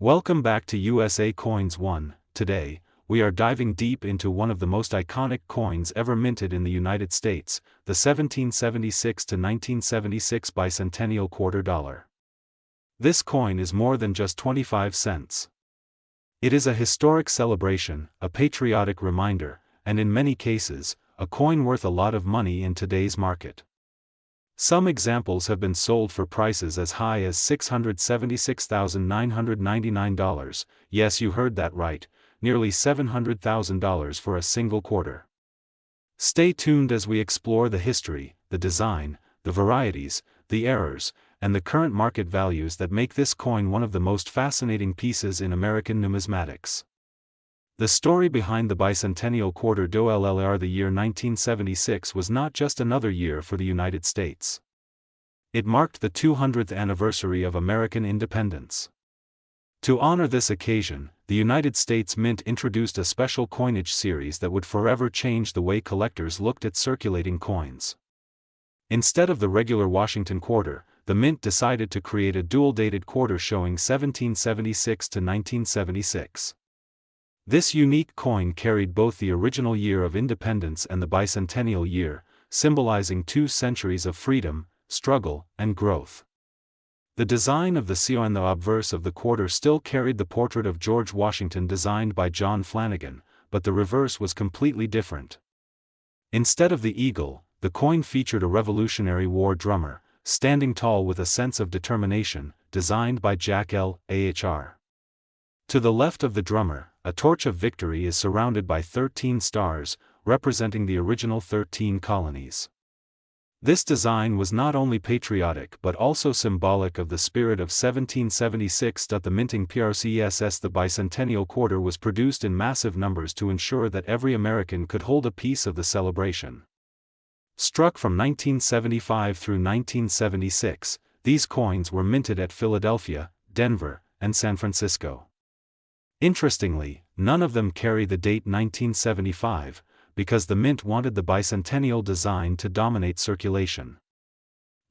Welcome back to USA Coins 1. Today, we are diving deep into one of the most iconic coins ever minted in the United States, the 1776 to 1976 bicentennial quarter dollar. This coin is more than just 25 cents. It is a historic celebration, a patriotic reminder, and in many cases, a coin worth a lot of money in today's market. Some examples have been sold for prices as high as $676,999, yes, you heard that right, nearly $700,000 for a single quarter. Stay tuned as we explore the history, the design, the varieties, the errors, and the current market values that make this coin one of the most fascinating pieces in American numismatics. The story behind the bicentennial quarter dollar. The year 1976 was not just another year for the United States. It marked the 200th anniversary of American independence. To honor this occasion, the United States Mint introduced a special coinage series that would forever change the way collectors looked at circulating coins. Instead of the regular Washington quarter, the Mint decided to create a dual-dated quarter showing 1776 to 1976. This unique coin carried both the original year of independence and the bicentennial year, symbolizing 2 centuries of freedom, struggle, and growth. The design of the seal and the obverse of the quarter still carried the portrait of George Washington designed by John Flanagan, but the reverse was completely different. Instead of the eagle, the coin featured a Revolutionary War drummer, standing tall with a sense of determination, designed by Jack L. Ahr. To the left of the drummer, a torch of victory is surrounded by 13 stars, representing the original 13 colonies. This design was not only patriotic but also symbolic of the spirit of 1776. The minting process. The bicentennial quarter was produced in massive numbers to ensure that every American could hold a piece of the celebration. Struck from 1975 through 1976, these coins were minted at Philadelphia, Denver, and San Francisco. Interestingly, none of them carry the date 1975, because the Mint wanted the bicentennial design to dominate circulation.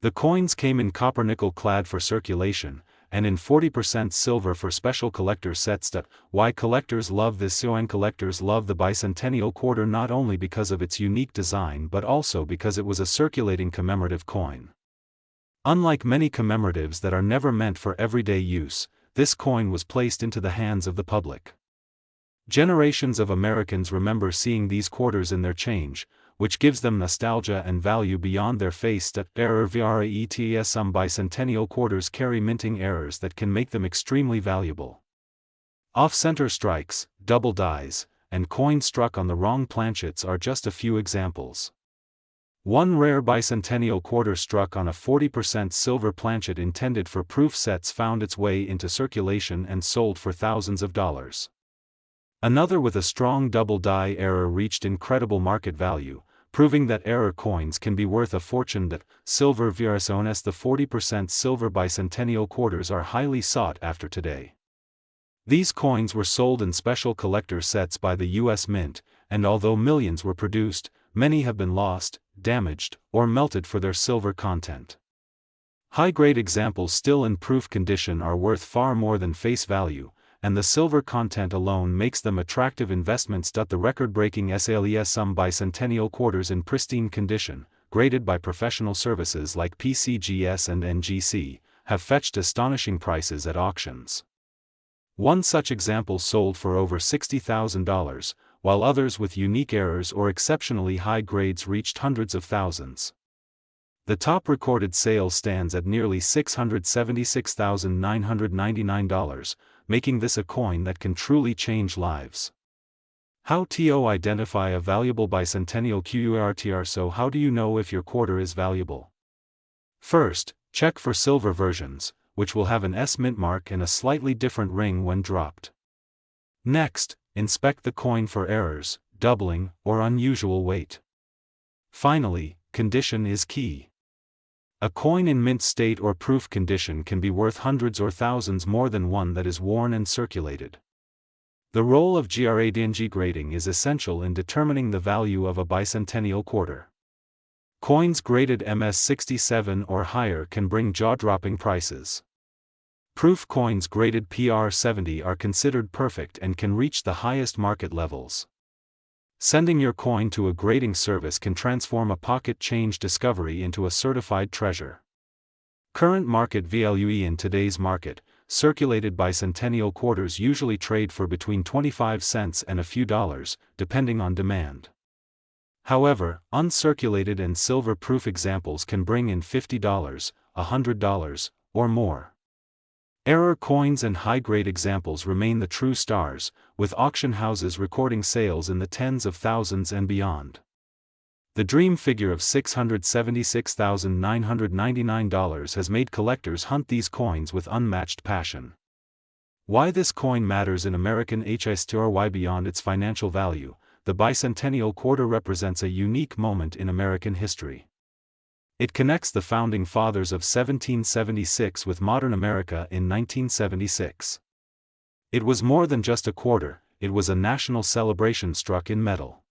The coins came in copper-nickel clad for circulation, and in 40% silver for special collector sets. Why collectors love this coin? Collectors love the bicentennial quarter not only because of its unique design but also because it was a circulating commemorative coin. Unlike many commemoratives that are never meant for everyday use, this coin was placed into the hands of the public. Generations of Americans remember seeing these quarters in their change, which gives them nostalgia and value beyond their face. Error VRAETS. Some bicentennial quarters carry minting errors that can make them extremely valuable. Off-center strikes, double dies, and coins struck on the wrong planchets are just a few examples. One rare bicentennial quarter struck on a 40% silver planchet intended for proof sets found its way into circulation and sold for thousands of dollars. Another with a strong double die error reached incredible market value, proving that error coins can be worth a fortune. Silver VRSONS. The 40% silver bicentennial quarters are highly sought after today. These coins were sold in special collector sets by the U.S. Mint, and although millions were produced, many have been lost, damaged, or melted for their silver content. High-grade examples still in proof condition are worth far more than face value, and the silver content alone makes them attractive investments. The record-breaking SLES. Some bicentennial quarters in pristine condition, graded by professional services like PCGS and NGC, have fetched astonishing prices at auctions. One such example sold for over $60,000, while others with unique errors or exceptionally high grades reached hundreds of thousands. The top recorded sale stands at nearly $676,999, making this a coin that can truly change lives. How to identify a valuable bicentennial quarter? So how do you know if your quarter is valuable? First, check for silver versions, which will have an S mint mark and a slightly different ring when dropped. Next, inspect the coin for errors, doubling, or unusual weight. Finally, condition is key. A coin in mint state or proof condition can be worth hundreds or thousands more than one that is worn and circulated. The role of grading grading is essential in determining the value of a bicentennial quarter. Coins graded MS-67 or higher can bring jaw-dropping prices. Proof coins graded PR70 are considered perfect and can reach the highest market levels. Sending your coin to a grading service can transform a pocket change discovery into a certified treasure. Current market value in today's market, circulated bicentennial quarters usually trade for between 25 cents and a few dollars, depending on demand. However, uncirculated and silver-proof examples can bring in $50, $100, or more. Error coins and high-grade examples remain the true stars, with auction houses recording sales in the tens of thousands and beyond. The dream figure of $676,999 has made collectors hunt these coins with unmatched passion. Why this coin matters in American history beyond its financial value, the bicentennial quarter represents a unique moment in American history. It connects the founding fathers of 1776 with modern America in 1976. It was more than just a quarter, it was a national celebration struck in metal.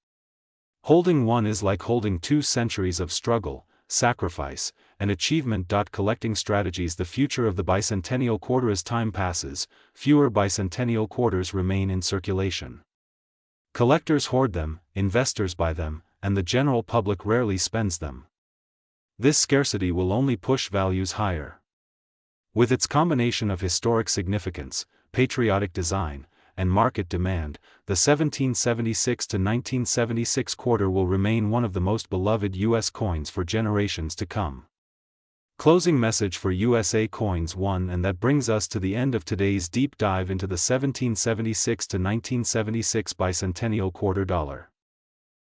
Holding one is like holding 2 centuries of struggle, sacrifice, and achievement. Collecting strategies. The future of the bicentennial quarter. As time passes, fewer bicentennial quarters remain in circulation. Collectors hoard them, investors buy them, and the general public rarely spends them. This scarcity will only push values higher. With its combination of historic significance, patriotic design, and market demand, the 1776 to 1976 quarter will remain one of the most beloved U.S. coins for generations to come. Closing message for USA Coins 1. And that brings us to the end of today's deep dive into the 1776 to 1976 bicentennial quarter dollar.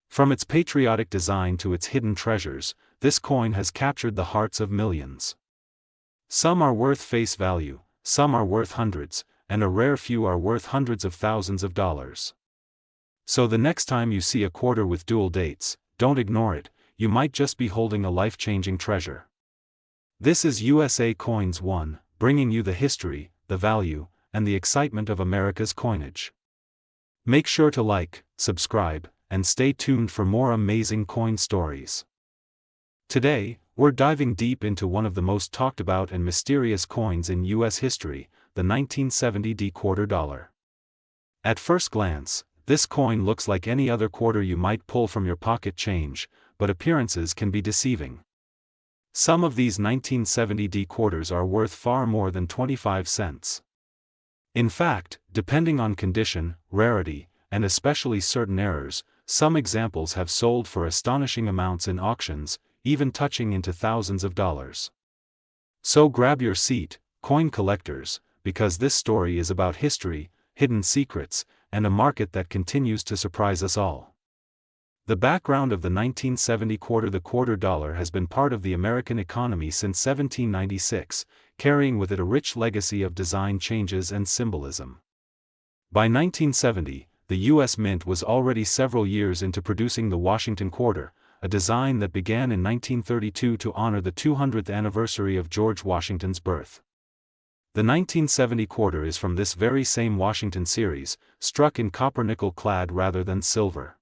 From its patriotic design to its hidden treasures, this coin has captured the hearts of millions. Some are worth face value, some are worth hundreds, and a rare few are worth hundreds of thousands of dollars. So the next time you see a quarter with dual dates, don't ignore it, you might just be holding a life-changing treasure. This is USA Coins 1, bringing you the history, the value, and the excitement of America's coinage. Make sure to like, subscribe, and stay tuned for more amazing coin stories. Today, we're diving deep into one of the most talked about and mysterious coins in U.S. history, the 1970 quarter dollar. At first glance, this coin looks like any other quarter you might pull from your pocket change, but appearances can be deceiving. Some of these 1970 quarters are worth far more than 25 cents. In fact, depending on condition, rarity, and especially certain errors, some examples have sold for astonishing amounts in auctions, even touching into thousands of dollars. So grab your seat, coin collectors, because this story is about history, hidden secrets, and a market that continues to surprise us all. The background of the 1970 quarter. The quarter dollar has been part of the American economy since 1796, carrying with it a rich legacy of design changes and symbolism. By 1970, the U.S. Mint was already several years into producing the Washington quarter, a design that began in 1932 to honor the 200th anniversary of George Washington's birth. The 1970 quarter is from this very same Washington series, struck in copper-nickel clad rather than silver.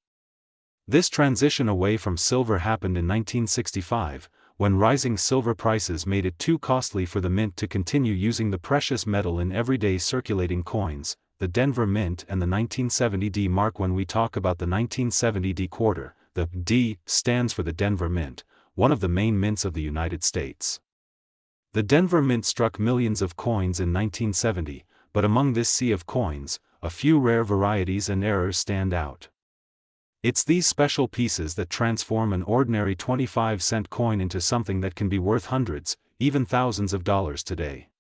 This transition away from silver happened in 1965, when rising silver prices made it too costly for the mint to continue using the precious metal in everyday circulating coins, the Denver Mint and the 1970 D mark. When we talk about the 1970 D quarter, the D stands for the Denver Mint, one of the main mints of the United States. The Denver Mint struck millions of coins in 1970, but among this sea of coins, a few rare varieties and errors stand out. It's these special pieces that transform an ordinary 25-cent coin into something that can be worth hundreds, even thousands of dollars today.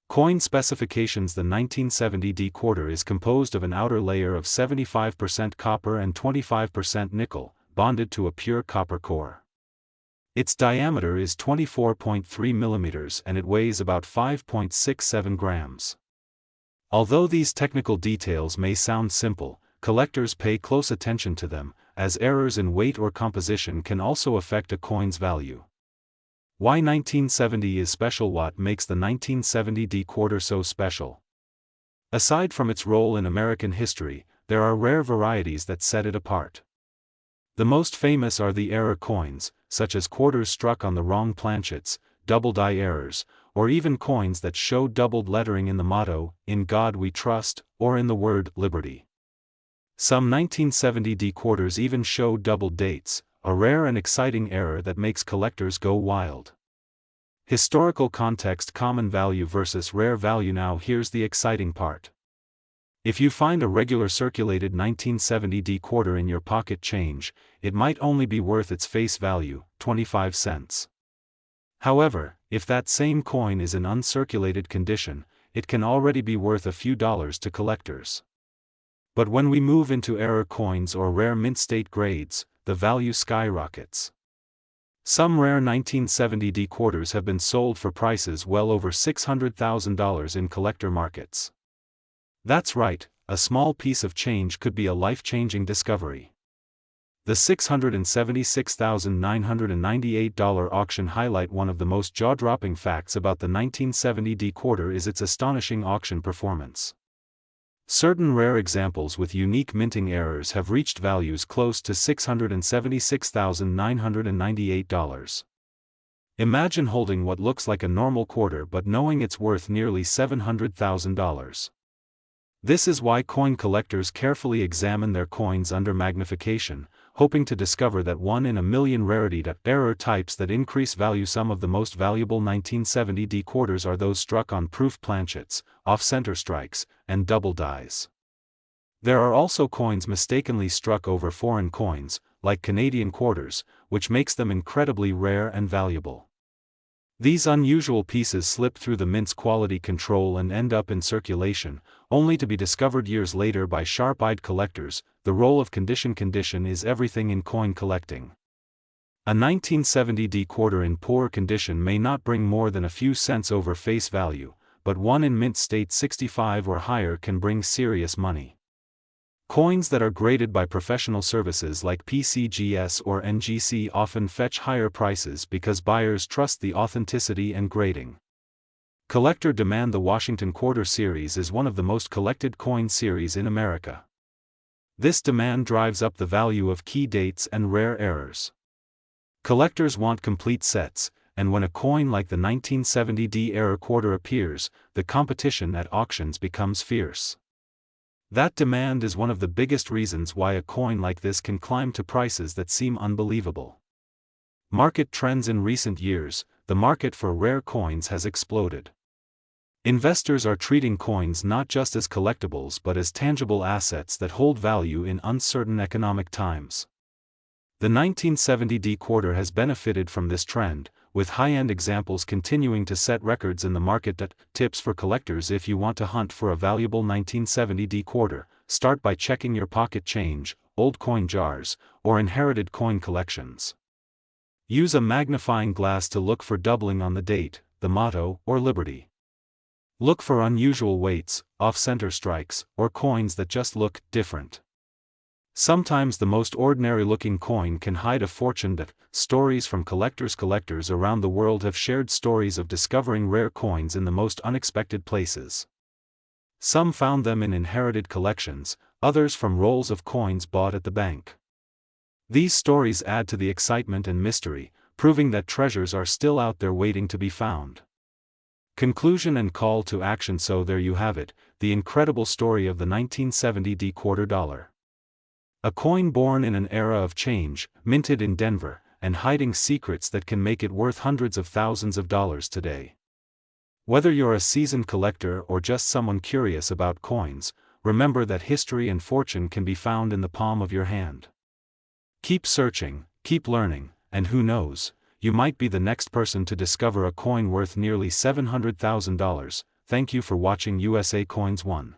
Coin specifications. The 1970 D quarter is composed of an outer layer of 75% copper and 25% nickel, bonded to a pure copper core. Its diameter is 24.3 millimeters and it weighs about 5.67 grams. Although these technical details may sound simple, collectors pay close attention to them, as errors in weight or composition can also affect a coin's value. Why 1970 is special? What makes the 1970 D quarter so special? Aside from its role in American history, there are rare varieties that set it apart. The most famous are the error coins, such as quarters struck on the wrong planchets, double die errors, or even coins that show doubled lettering in the motto, "In God We Trust," or in the word, "Liberty." Some 1970 quarters even show doubled dates, a rare and exciting error that makes collectors go wild. Historical context: common value versus rare value. Now here's the exciting part. If you find a regular circulated 1970 quarter in your pocket change, it might only be worth its face value, 25 cents. However, if that same coin is in uncirculated condition, it can already be worth a few dollars to collectors. But when we move into error coins or rare mint state grades, the value skyrockets. Some rare 1970 quarters have been sold for prices well over $600,000 in collector markets. That's right, a small piece of change could be a life-changing discovery. The $676,998 auction highlight. One of the most jaw-dropping facts about the 1970 quarter is its astonishing auction performance. Certain rare examples with unique minting errors have reached values close to $676,998. Imagine holding what looks like a normal quarter but knowing it's worth nearly $700,000. This is why coin collectors carefully examine their coins under magnification, hoping to discover that one in a million rarity error types that increase value. Some of the most valuable 1970 quarters are those struck on proof planchets, off-center strikes, and double dies. There are also coins mistakenly struck over foreign coins, like Canadian quarters, which makes them incredibly rare and valuable. These unusual pieces slip through the mint's quality control and end up in circulation, only to be discovered years later by sharp-eyed collectors. The role of condition is everything in coin collecting. A 1970 quarter in poor condition may not bring more than a few cents over face value, but one in mint state 65 or higher can bring serious money. Coins that are graded by professional services like PCGS or NGC often fetch higher prices because buyers trust the authenticity and grading. Collector demand. The Washington Quarter Series is one of the most collected coin series in America. This demand drives up the value of key dates and rare errors. Collectors want complete sets, and when a coin like the 1970 error quarter appears, the competition at auctions becomes fierce. That demand is one of the biggest reasons why a coin like this can climb to prices that seem unbelievable. Market trends. In recent years, the market for rare coins has exploded. Investors are treating coins not just as collectibles but as tangible assets that hold value in uncertain economic times. The 1970 quarter has benefited from this trend, with high-end examples continuing to set records in the market. Tips for collectors: if you want to hunt for a valuable 1970 quarter, start by checking your pocket change, old coin jars, or inherited coin collections. Use a magnifying glass to look for doubling on the date, the motto, or Liberty. Look for unusual weights, off-center strikes, or coins that just look different. Sometimes the most ordinary-looking coin can hide a fortune. Stories from collectors around the world have shared stories of discovering rare coins in the most unexpected places. Some found them in inherited collections, others from rolls of coins bought at the bank. These stories add to the excitement and mystery, proving that treasures are still out there waiting to be found. Conclusion and call to action. So there you have it, the incredible story of the 1970 quarter dollar. A coin born in an era of change, minted in Denver, and hiding secrets that can make it worth hundreds of thousands of dollars today. Whether you're a seasoned collector or just someone curious about coins, remember that history and fortune can be found in the palm of your hand. Keep searching, keep learning, and who knows, you might be the next person to discover a coin worth nearly $700,000. Thank you for watching USA Coins 1.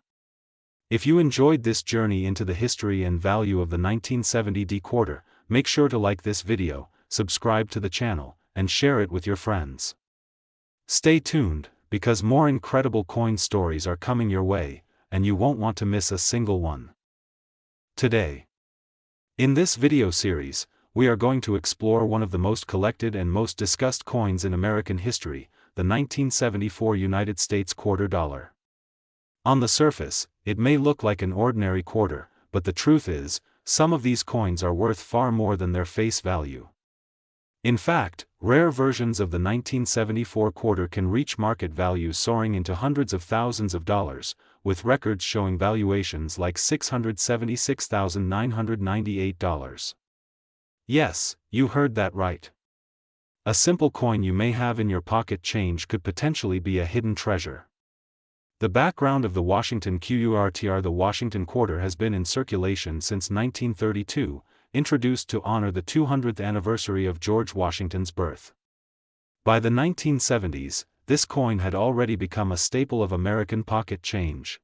If you enjoyed this journey into the history and value of the 1970 quarter, make sure to like this video, subscribe to the channel, and share it with your friends. Stay tuned, because more incredible coin stories are coming your way, and you won't want to miss a single one. Today, in this video series, we are going to explore one of the most collected and most discussed coins in American history, the 1974 United States quarter dollar. On the surface, it may look like an ordinary quarter, but the truth is, some of these coins are worth far more than their face value. In fact, Rare versions of the 1974 quarter can reach market values soaring into hundreds of thousands of dollars, with records showing valuations like $676,998. Yes, you heard that right. A simple coin you may have in your pocket change could potentially be a hidden treasure. The background of the Washington QURTR. The Washington quarter has been in circulation since 1932, introduced to honor the 200th anniversary of George Washington's birth. By the 1970s, this coin had already become a staple of American pocket change.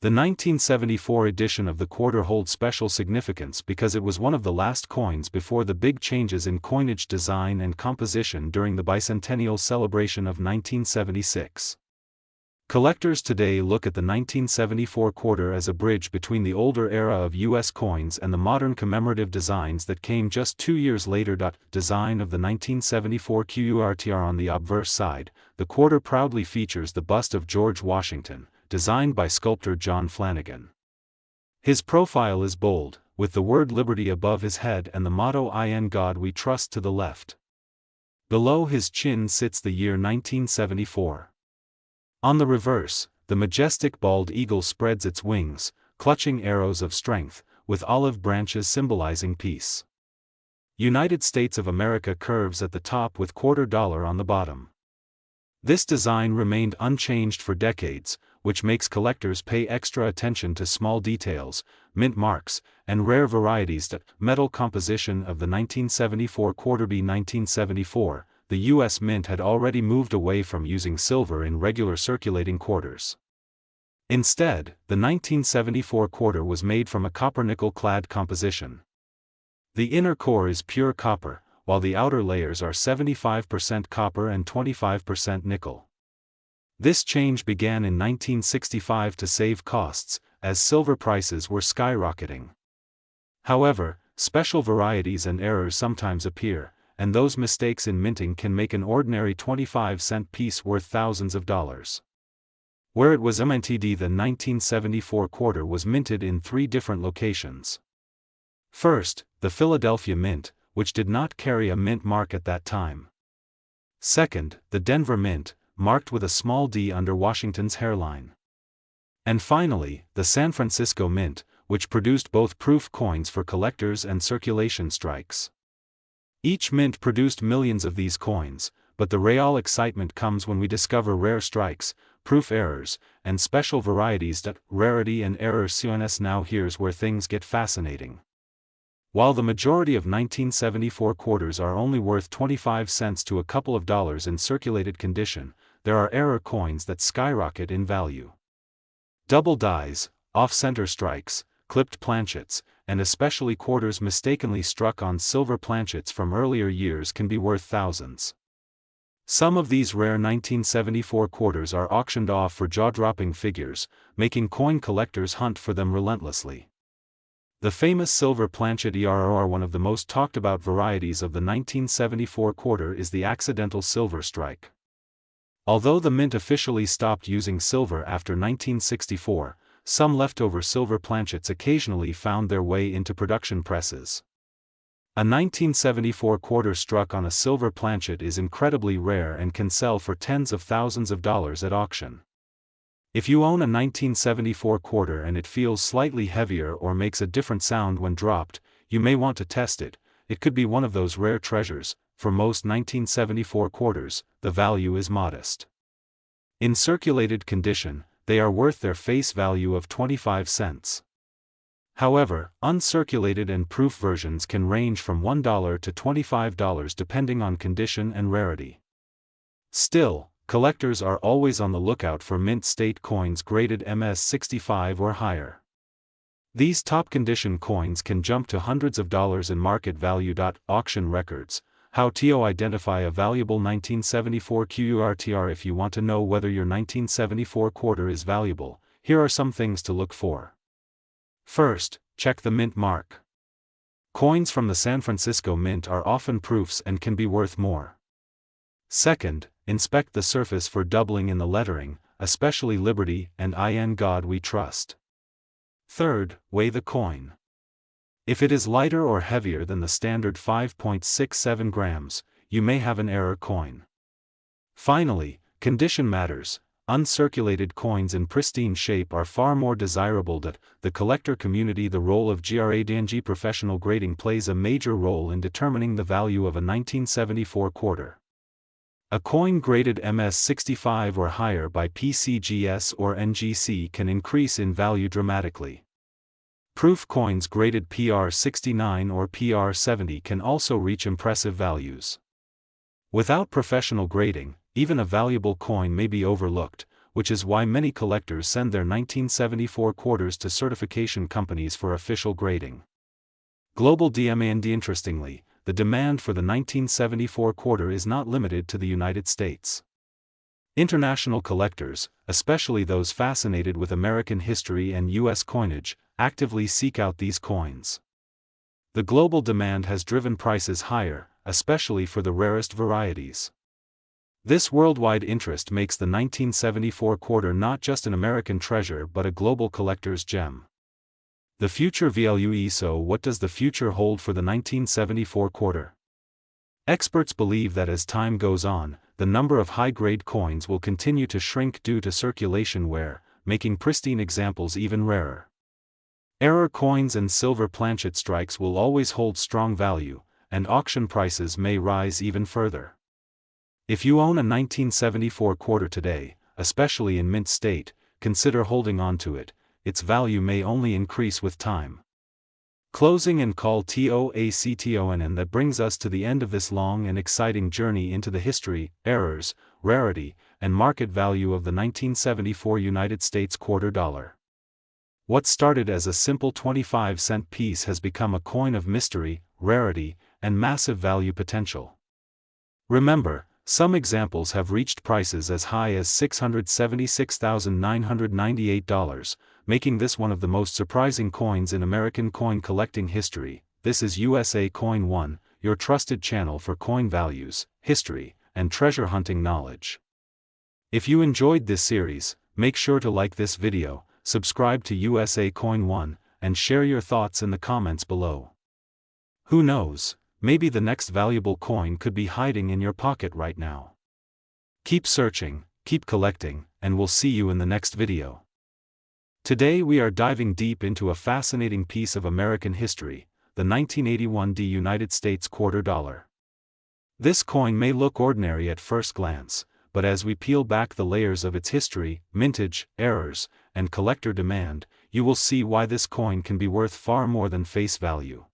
The 1974 edition of the quarter holds special significance because it was one of the last coins before the big changes in coinage design and composition during the bicentennial celebration of 1976. Collectors today look at the 1974 quarter as a bridge between the older era of U.S. coins and the modern commemorative designs that came just 2 years later. Design of the 1974 QURTR. On the obverse side, the quarter proudly features the bust of George Washington, designed by sculptor John Flanagan. His profile is bold, with the word Liberty above his head and the motto "In God We Trust" to the left. Below his chin sits the year 1974. On the reverse, the majestic bald eagle spreads its wings, clutching arrows of strength, with olive branches symbolizing peace. United States of America curves at the top with $quarter on the bottom. This design remained unchanged for decades, which makes collectors pay extra attention to small details, mint marks, and rare varieties. Metal composition of the 1974 quarter. By 1974, the U.S. Mint had already moved away from using silver in regular circulating quarters. Instead, the 1974 quarter was made from a copper-nickel-clad composition. The inner core is pure copper, while the outer layers are 75% copper and 25% nickel. This change began in 1965 to save costs, as silver prices were skyrocketing. However, special varieties and errors sometimes appear, and those mistakes in minting can make an ordinary 25-cent piece worth thousands of dollars. Where it was minted, the 1974 quarter was minted in 3 different locations. First, the Philadelphia Mint, which did not carry a mint mark at that time. Second, the Denver Mint, marked with a small D under Washington's hairline. And finally, the San Francisco Mint, which produced both proof coins for collectors and circulation strikes. Each mint produced millions of these coins, but the real excitement comes when we discover rare strikes, proof errors, and special varieties. Rarity and error CNS. Now here's where things get fascinating. While the majority of 1974 quarters are only worth 25 cents to a couple of dollars in circulated condition, there are error coins that skyrocket in value. Double dies, off-center strikes, clipped planchets, and especially quarters mistakenly struck on silver planchets from earlier years can be worth thousands. Some of these rare 1974 quarters are auctioned off for jaw-dropping figures, making coin collectors hunt for them relentlessly. The famous silver planchet ERR, one of the most talked about varieties of the 1974 quarter, is the accidental silver strike. Although the mint officially stopped using silver after 1964, some leftover silver planchets occasionally found their way into production presses. A 1974 quarter struck on a silver planchet is incredibly rare and can sell for tens of thousands of dollars at auction. If you own a 1974 quarter and it feels slightly heavier or makes a different sound when dropped, you may want to test it. It could be one of those rare treasures. For most 1974 quarters, the value is modest. In circulated condition, they are worth their face value of 25 cents. However, uncirculated and proof versions can range from $1 to $25 depending on condition and rarity. Still, collectors are always on the lookout for mint state coins graded MS65 or higher. These top-condition coins can jump to hundreds of dollars in market value. Auction records. How to identify a valuable 1974 QURTR. If you want to know whether your 1974 quarter is valuable, here are some things to look for. First, check the mint mark. Coins from the San Francisco Mint are often proofs and can be worth more. Second, inspect the surface for doubling in the lettering, especially Liberty and In God We Trust. Third, weigh the coin. If it is lighter or heavier than the standard 5.67 grams, you may have an error coin. Finally, condition matters. Uncirculated coins in pristine shape are far more desirable. The collector community. The role of grading. Professional grading plays a major role in determining the value of a 1974 quarter. A coin graded MS65 or higher by PCGS or NGC can increase in value dramatically. Proof coins graded PR69 or PR70 can also reach impressive values. Without professional grading, even a valuable coin may be overlooked, which is why many collectors send their 1974 quarters to certification companies for official grading. Global demand. Interestingly, the demand for the 1974 quarter is not limited to the United States. International collectors, especially those fascinated with American history and U.S. coinage, actively seek out these coins. The global demand has driven prices higher, especially for the rarest varieties. This worldwide interest makes the 1974 quarter not just an American treasure but a global collector's gem. The future value. So what does the future hold for the 1974 quarter? Experts believe that as time goes on, the number of high-grade coins will continue to shrink due to circulation wear, making pristine examples even rarer. Error coins and silver planchet strikes will always hold strong value, and auction prices may rise even further. If you own a 1974 quarter today, especially in mint state, consider holding on to it. Its value may only increase with time. Closing and call TOACTON. And that brings us to the end of this long and exciting journey into the history, errors, rarity, and market value of the 1974 United States quarter dollar. What started as a simple 25-cent piece has become a coin of mystery, rarity, and massive value potential. Remember, some examples have reached prices as high as $676,998, making this one of the most surprising coins in American coin collecting history. This is USA Coin 1, your trusted channel for coin values, history, and treasure hunting knowledge. If you enjoyed this series, make sure to like this video, subscribe to USA Coin 1, and share your thoughts in the comments below. Who knows? Maybe the next valuable coin could be hiding in your pocket right now. Keep searching, keep collecting, and we'll see you in the next video. Today we are diving deep into a fascinating piece of American history, the 1981 United States quarter dollar. This coin may look ordinary at first glance, but as we peel back the layers of its history, mintage, errors, and collector demand, you will see why this coin can be worth far more than face value.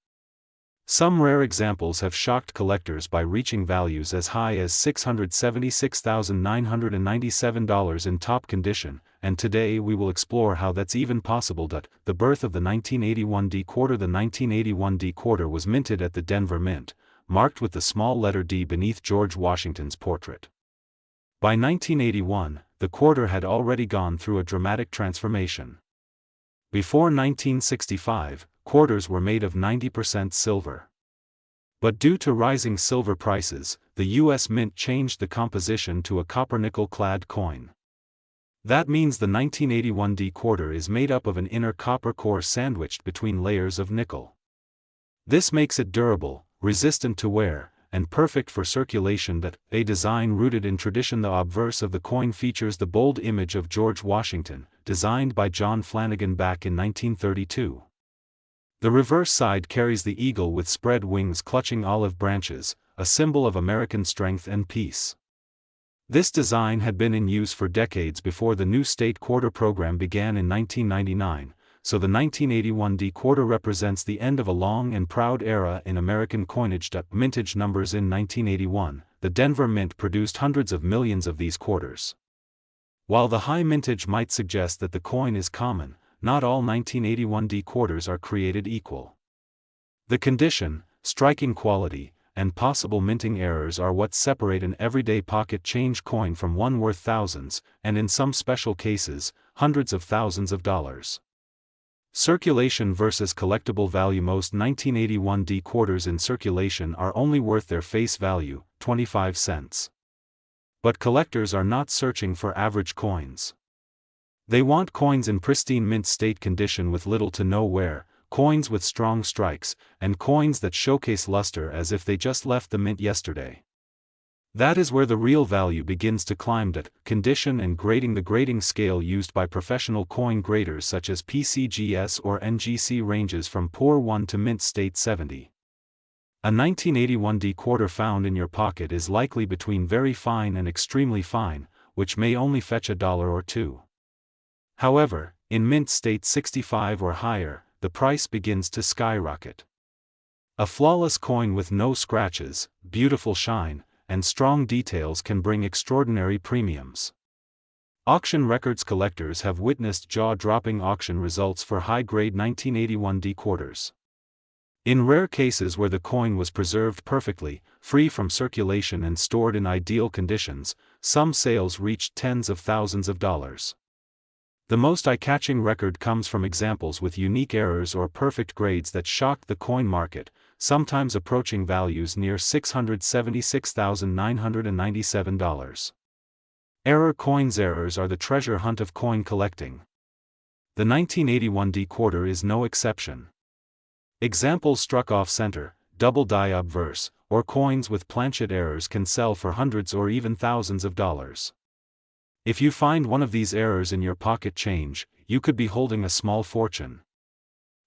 Some rare examples have shocked collectors by reaching values as high as $676,997 in top condition, and today we will explore how that's even possible. The birth of the 1981 D quarter. The 1981 D quarter was minted at the Denver Mint, marked with the small letter D beneath George Washington's portrait. By 1981, the quarter had already gone through a dramatic transformation. Before 1965, quarters were made of 90% silver. But due to rising silver prices, the U.S. Mint changed the composition to a copper-nickel-clad coin. That means the 1981 D quarter is made up of an inner copper core sandwiched between layers of nickel. This makes it durable, resistant to wear, and perfect for circulation. A design rooted in tradition. The obverse of the coin features the bold image of George Washington, designed by John Flanagan back in 1932. The reverse side carries the eagle with spread wings clutching olive branches, a symbol of American strength and peace. This design had been in use for decades before the new state quarter program began in 1999, so the 1981 D quarter represents the end of a long and proud era in American coinage. Mintage numbers. In 1981, the Denver Mint produced hundreds of millions of these quarters. While the high mintage might suggest that the coin is common, not all 1981 D quarters are created equal. The condition, striking quality, and possible minting errors are what separate an everyday pocket change coin from one worth thousands, and in some special cases, hundreds of thousands of dollars. Circulation versus collectible value. Most 1981 D quarters in circulation are only worth their face value, 25 cents. But collectors are not searching for average coins. They want coins in pristine mint state condition with little to no wear, coins with strong strikes, and coins that showcase luster as if they just left the mint yesterday. That is where the real value begins to climb. That condition and grading. The grading scale used by professional coin graders such as PCGS or NGC ranges from poor 1 to mint state 70. A 1981 D quarter found in your pocket is likely between very fine and extremely fine, which may only fetch $1 or $2. However, in mint state 65 or higher, the price begins to skyrocket. A flawless coin with no scratches, beautiful shine, and strong details can bring extraordinary premiums. Auction records collectors have witnessed jaw-dropping auction results for high-grade 1981 D quarters. In rare cases where the coin was preserved perfectly, free from circulation and stored in ideal conditions, some sales reached tens of thousands of dollars. The most eye-catching record comes from examples with unique errors or perfect grades that shocked the coin market, sometimes approaching values near $676,997. Error coins. Errors are the treasure hunt of coin collecting. The 1981 D quarter is no exception. Examples struck off center, double die obverse, or coins with planchet errors can sell for hundreds or even thousands of dollars. If you find one of these errors in your pocket change, you could be holding a small fortune.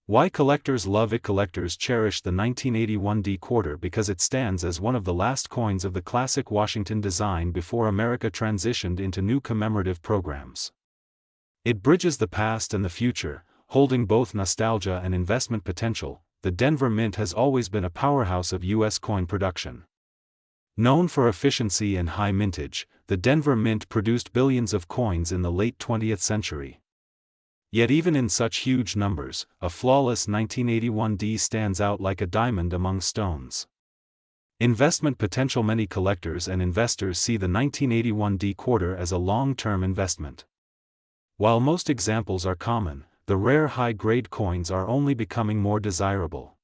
Why collectors love it. Collectors cherish the 1981 D quarter because it stands as one of the last coins of the classic Washington design before America transitioned into new commemorative programs. It bridges the past and the future, holding both nostalgia and investment potential. The Denver Mint has always been a powerhouse of U.S. coin production. Known for efficiency and high mintage, the Denver Mint produced billions of coins in the late 20th century. Yet even in such huge numbers, a flawless 1981 D stands out like a diamond among stones. Investment potential. Many collectors and investors see the 1981 D quarter as a long-term investment. While most examples are common, the rare high-grade coins are only becoming more desirable.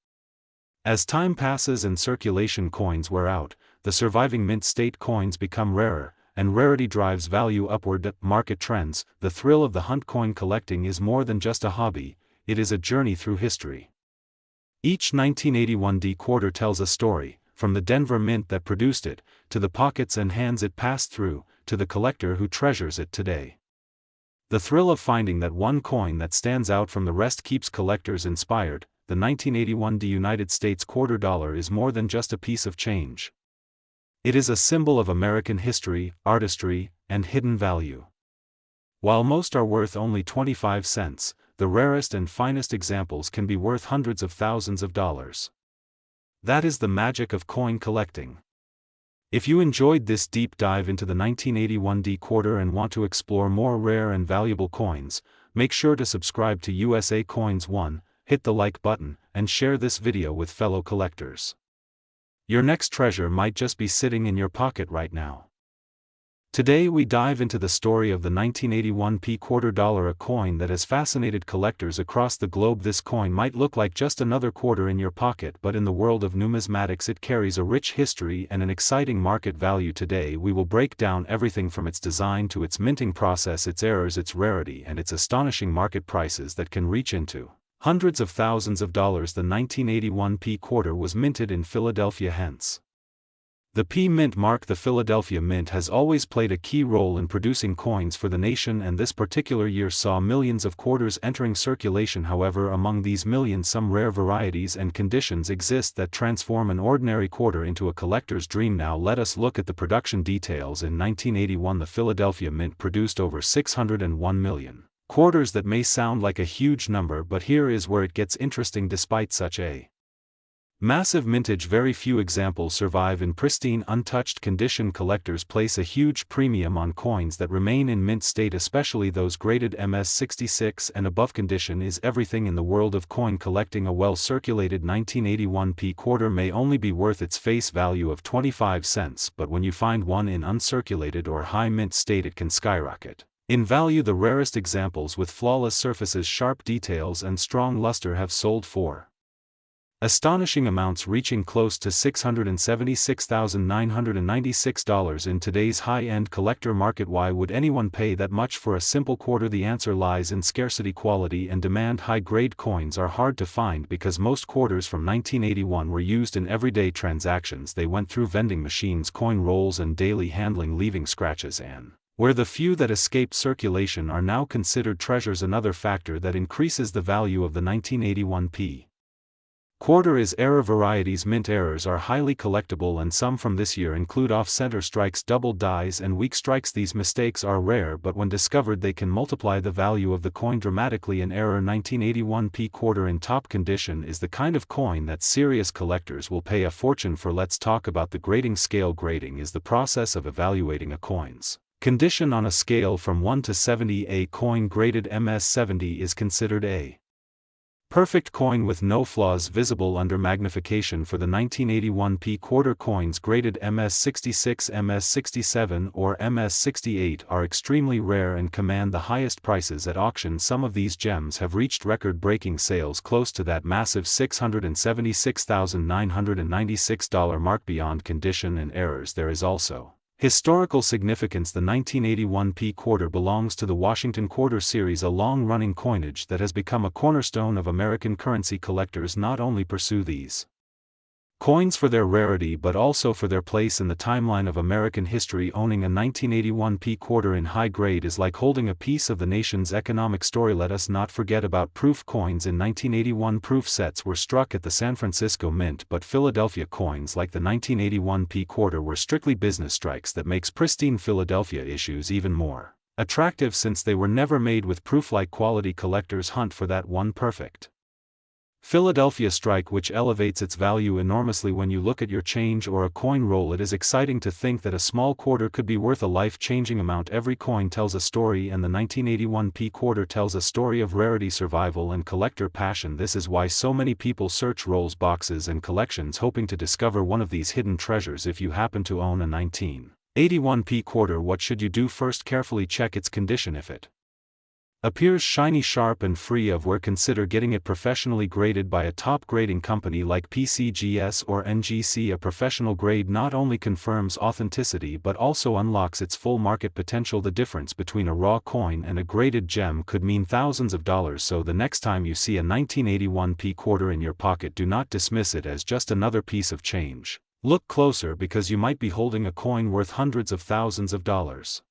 As time passes and circulation coins wear out, the surviving mint state coins become rarer, and rarity drives value upward. Market trends. The thrill of the hunt. Coin collecting is more than just a hobby, it is a journey through history. Each 1981 D quarter tells a story, from the Denver Mint that produced it, to the pockets and hands it passed through, to the collector who treasures it today. The thrill of finding that one coin that stands out from the rest keeps collectors inspired. The 1981 D United States quarter dollar is more than just a piece of change. It is a symbol of American history, artistry, and hidden value. While most are worth only 25 cents, the rarest and finest examples can be worth hundreds of thousands of dollars. That is the magic of coin collecting. If you enjoyed this deep dive into the 1981 D quarter and want to explore more rare and valuable coins, make sure to subscribe to USA Coins 1, hit the like button, and share this video with fellow collectors. Your next treasure might just be sitting in your pocket right now. Today we dive into the story of the 1981 P quarter dollar, a coin that has fascinated collectors across the globe. This coin might look like just another quarter in your pocket, but in the world of numismatics it carries a rich history and an exciting market value. Today we will break down everything from its design to its minting process, its errors, its rarity, and its astonishing market prices that can reach into hundreds of thousands of dollars. The 1981 P quarter was minted in Philadelphia. Hence the P Mint mark. The Philadelphia Mint has always played a key role in producing coins for the nation, and this particular year saw millions of quarters entering circulation. However, among these millions some rare varieties and conditions exist that transform an ordinary quarter into a collector's dream. Now let us look at the production details. In 1981 the Philadelphia Mint produced over 601 million quarters. That may sound like a huge number, but here is where it gets interesting. Despite such a massive mintage, very few examples survive in pristine, untouched condition. Collectors place a huge premium on coins that remain in mint state, especially those graded MS66 and above. Condition is everything in the world of coin collecting. A well-circulated 1981 P quarter may only be worth its face value of 25 cents, but when you find one in uncirculated or high mint state it can skyrocket in value. The rarest examples with flawless surfaces, sharp details, and strong luster have sold for Astonishing amounts reaching close to $676,996 in today's high-end collector market. Why would anyone pay that much for a simple quarter? The answer lies in scarcity. Quality and demand. High-grade coins are hard to find because most quarters from 1981 were used in everyday transactions. They went through vending machines, coin rolls and daily handling, leaving scratches, and where the few that escaped circulation are now considered treasures. Another factor that increases the value of the 1981 p. quarter is error. Varieties. Mint errors are highly collectible, and some from this year include off-center strikes, double dies and weak strikes. These mistakes are rare, but when discovered they can multiply the value of the coin dramatically. An error 1981 p quarter in top condition is the kind of coin that serious collectors will pay a fortune for. Let's talk about the grading scale. Grading is the process of evaluating a coin's condition on a scale from 1 to 70. A coin graded MS70 is considered a perfect coin with no flaws visible under magnification. For the 1981 p quarter, coins graded MS66, MS67 or MS68 are extremely rare and command the highest prices at auction. Some of these gems have reached record-breaking sales close to that massive $676,996 mark. Beyond condition and errors, there is also historical significance. The 1981 p quarter belongs to the Washington Quarter series, a long-running coinage that has become a cornerstone of American currency. Collectors not only pursue these coins for their rarity but also for their place in the timeline of American history. Owning a 1981 p quarter in high grade is like holding a piece of the nation's economic story. Let us not forget about proof coins. In 1981, proof sets were struck at the San Francisco Mint, but Philadelphia coins like the 1981 p quarter were strictly business strikes. That makes pristine Philadelphia issues even more attractive, since they were never made with proof-like quality. Collectors hunt for that one perfect Philadelphia strike, which elevates its value enormously. When you look at your change or a coin roll, it is exciting to think that a small quarter could be worth a life-changing amount. Every coin tells a story, and the 1981 p quarter tells a story of rarity, survival and collector passion. This is why so many people search rolls, boxes and collections hoping to discover one of these hidden treasures. If you happen to own a 1981 p quarter, what should you do? First, carefully check its condition. If it appears shiny, sharp and free of wear, consider getting it professionally graded by a top grading company like PCGS or NGC. A professional grade not only confirms authenticity but also unlocks its full market potential. The difference between a raw coin and a graded gem could mean thousands of dollars. So the next time you see a 1981 p quarter in your pocket, do not dismiss it as just another piece of change. Look closer, because you might be holding a coin worth hundreds of thousands of dollars.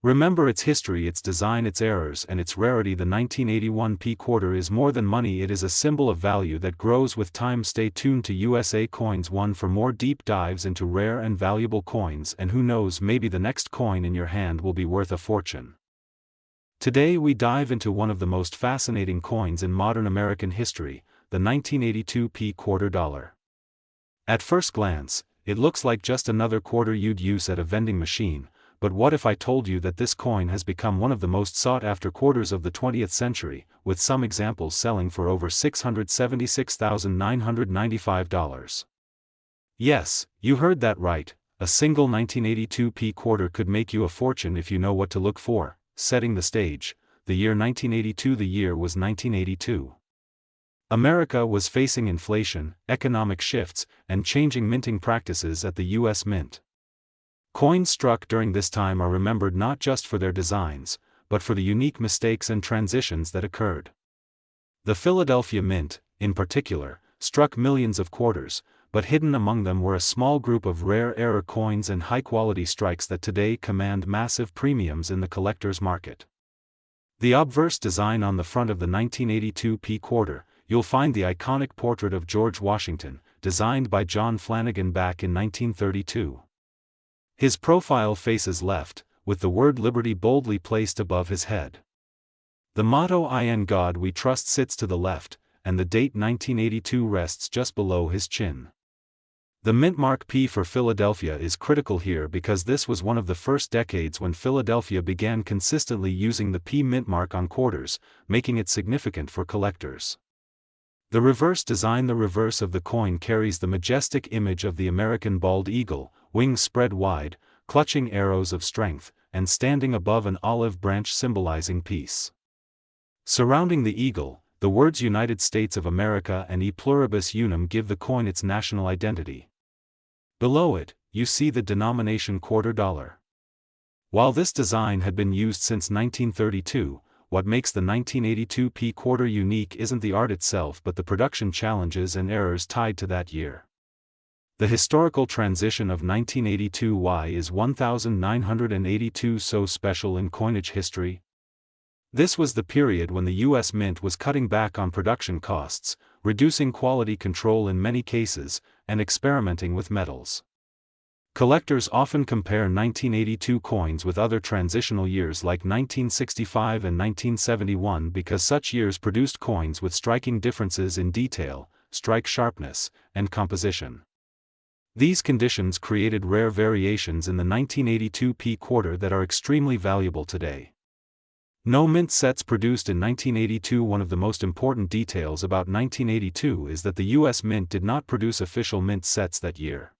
Remember its history, its design, its errors and its rarity. The 1981 p quarter is more than money, it is a symbol of value that grows with time. Stay tuned to USA Coins One for more deep dives into rare and valuable coins, and who knows, maybe the next coin in your hand will be worth a fortune. Today we dive into one of the most fascinating coins in modern American history, the 1982 p quarter dollar. At first glance, it looks like just another quarter you'd use at a vending machine. But what if I told you that this coin has become one of the most sought-after quarters of the 20th century, with some examples selling for over $676,995? Yes, you heard that right, a single 1982 p quarter could make you a fortune if you know what to look for. Setting the stage, the year 1982. The year was 1982. America was facing inflation, economic shifts, and changing minting practices at the U.S. Mint. Coins struck during this time are remembered not just for their designs, but for the unique mistakes and transitions that occurred. The Philadelphia Mint, in particular, struck millions of quarters, but hidden among them were a small group of rare error coins and high-quality strikes that today command massive premiums in the collector's market. The obverse design on the front of the 1982 p quarter, you'll find the iconic portrait of George Washington, designed by John Flanagan back in 1932. His profile faces left, with the word Liberty boldly placed above his head. The motto "In God We Trust" sits to the left, and the date 1982 rests just below his chin. The mint mark P for Philadelphia is critical here because this was one of the first decades when Philadelphia began consistently using the P mint mark on quarters, making it significant for collectors. The reverse design, the reverse of the coin, carries the majestic image of the American bald eagle, wings spread wide, clutching arrows of strength, and standing above an olive branch symbolizing peace. Surrounding the eagle, the words United States of America and E pluribus unum give the coin its national identity. Below it, you see the denomination quarter dollar. While this design had been used since 1932, what makes the 1982 P quarter unique isn't the art itself but the production challenges and errors tied to that year. The historical transition of 1982. Why is 1982 so special in coinage history? This was the period when the U.S. Mint was cutting back on production costs, reducing quality control in many cases, and experimenting with metals. Collectors often compare 1982 coins with other transitional years like 1965 and 1971 because such years produced coins with striking differences in detail, strike sharpness, and composition. These conditions created rare variations in the 1982 P quarter that are extremely valuable today. No mint sets produced in 1982. One of the most important details about 1982 is that the U.S. Mint did not produce official mint sets that year.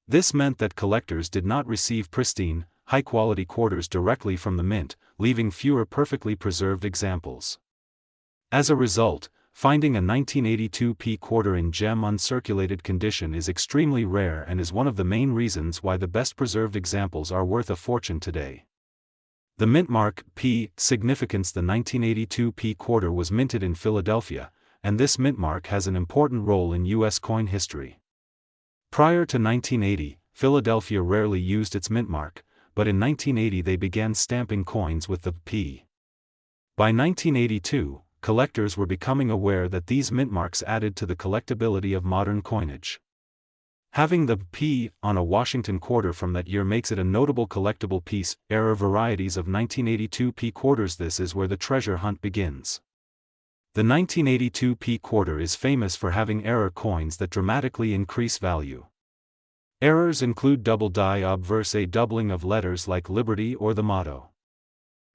This meant that collectors did not receive pristine, high-quality quarters directly from the mint, leaving fewer perfectly preserved examples. As a result, finding a 1982 P quarter in gem uncirculated condition is extremely rare and is one of the main reasons why the best preserved examples are worth a fortune today. The mint mark P significance. The 1982 P quarter was minted in Philadelphia, and this mint mark has an important role in U.S. coin history. Prior to 1980, Philadelphia rarely used its mint mark, but in 1980 they began stamping coins with the P. By 1982, collectors were becoming aware that these mint marks added to the collectability of modern coinage. Having the P on a Washington quarter from that year makes it a notable collectible piece. Error varieties of 1982 P quarters. This is where the treasure hunt begins. The 1982 P quarter is famous for having error coins that dramatically increase value. Errors include double die obverse, a doubling of letters like Liberty or the motto.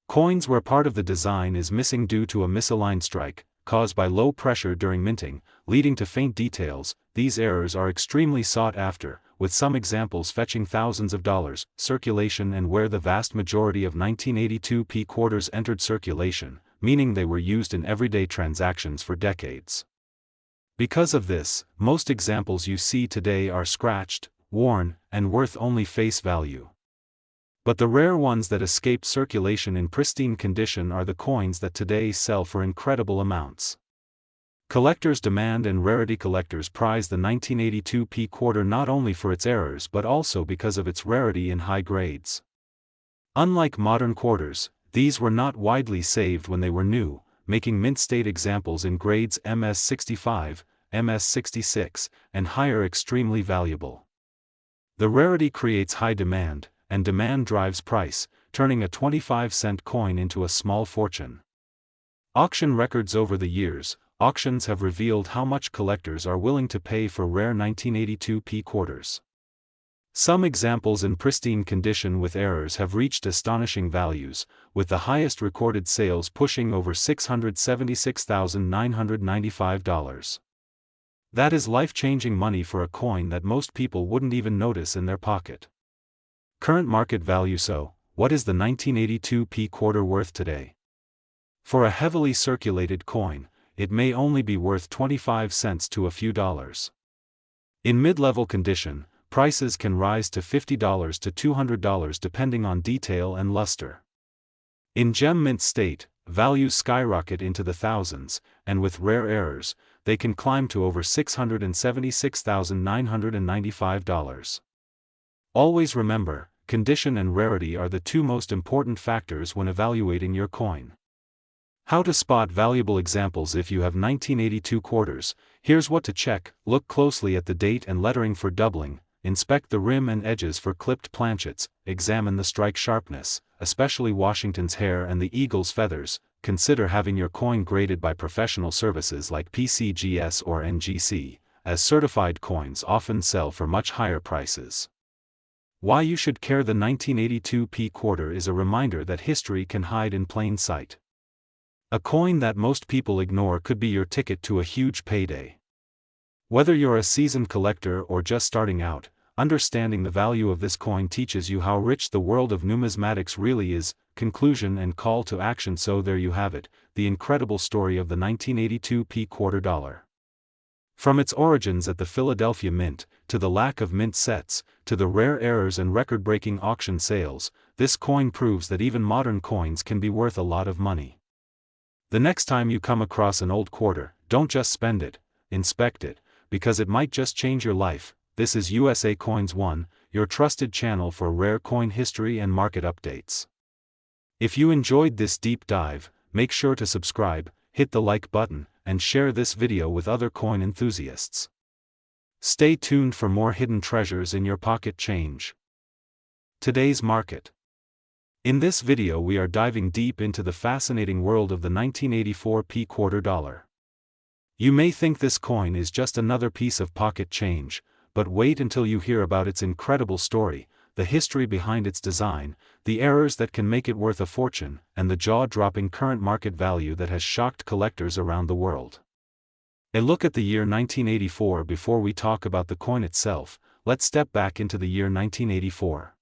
Coins where part of the design is missing due to a misaligned strike, caused by low pressure during minting, leading to faint details. These errors are extremely sought after, with some examples fetching thousands of dollars. Circulation and where the vast majority of 1982 P quarters entered circulation, meaning they were used in everyday transactions for decades. Because of this, most examples you see today are scratched, worn, and worth only face value. But the rare ones that escaped circulation in pristine condition are the coins that today sell for incredible amounts. Collectors demand and rarity. Collectors prize the 1982 P quarter not only for its errors but also because of its rarity in high grades. Unlike modern quarters, these were not widely saved when they were new, making mint state examples in grades MS65, MS66, and higher extremely valuable. The rarity creates high demand, and demand drives price, turning a 25-cent coin into a small fortune. Auction records. Over the years, auctions have revealed how much collectors are willing to pay for rare 1982 P quarters. Some examples in pristine condition with errors have reached astonishing values, with the highest recorded sales pushing over $676,995. That is life-changing money for a coin that most people wouldn't even notice in their pocket. Current market value. So, what is the 1982 P quarter worth today? For a heavily circulated coin, it may only be worth 25 cents to a few dollars. In mid-level condition, prices can rise to $50 to $200 depending on detail and luster. In gem mint state, values skyrocket into the thousands, and with rare errors, they can climb to over $676,995. Always remember, condition and rarity are the two most important factors when evaluating your coin. How to spot valuable examples. If you have 1982 quarters, here's what to check. Look closely at the date and lettering for doubling, inspect the rim and edges for clipped planchets, examine the strike sharpness, especially Washington's hair and the eagle's feathers. Consider having your coin graded by professional services like PCGS or NGC, as certified coins often sell for much higher prices. Why you should care. The 1982 P quarter is a reminder that history can hide in plain sight. A coin that most people ignore could be your ticket to a huge payday. Whether you're a seasoned collector or just starting out, understanding the value of this coin teaches you how rich the world of numismatics really is. conclusion and call to action. So there you have it, the incredible story of the 1982 quarter dollar. From its origins at the Philadelphia Mint, to the lack of mint sets, to the rare errors and record-breaking auction sales, this coin proves that even modern coins can be worth a lot of money. The next time you come across an old quarter, don't just spend it, inspect it, because it might just change your life. This is USA Coins 1, your trusted channel for rare coin history and market updates. If you enjoyed this deep dive, make sure to subscribe, hit the like button, and share this video with other coin enthusiasts. Stay tuned for more hidden treasures in your pocket change. Today's market. In this video we are diving deep into the fascinating world of the 1984 quarter dollar. You may think this coin is just another piece of pocket change, but wait until you hear about its incredible story, the history behind its design, the errors that can make it worth a fortune, and the jaw-dropping current market value that has shocked collectors around the world. A look at the year 1984. Before we talk about the coin itself, let's step back into the year 1984.